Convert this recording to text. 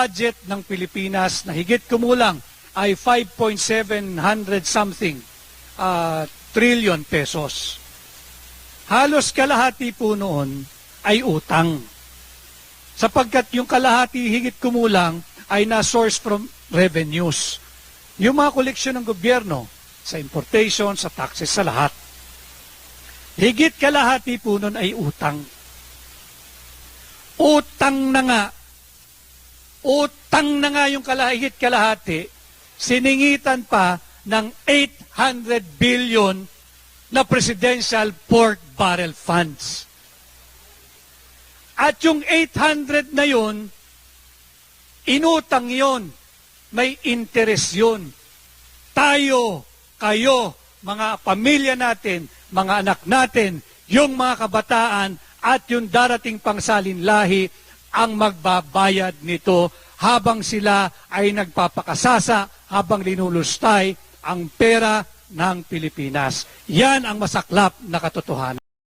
budget ng Pilipinas na higit kumulang ay 5.700 something trillion pesos. Halos kalahati po noon ay utang. Sapagkat yung kalahati higit kumulang ay na-source from revenues. Yung mga koleksyon ng gobyerno sa importation, sa taxes, sa lahat. Higit kalahati po noon ay utang. Utang na nga yung higit kalahati, siningitan pa ng 800 billion na Presidential Pork Barrel Funds. At yung 800 na yun, inutang yun, may interest yun. Tayo, kayo, mga pamilya natin, mga anak natin, yung mga kabataan, at yung darating pang salinlahi ang magbabayad nito habang sila ay nagpapakasasa, habang linulustay ang pera ng Pilipinas. Yan ang masaklap na katotohanan.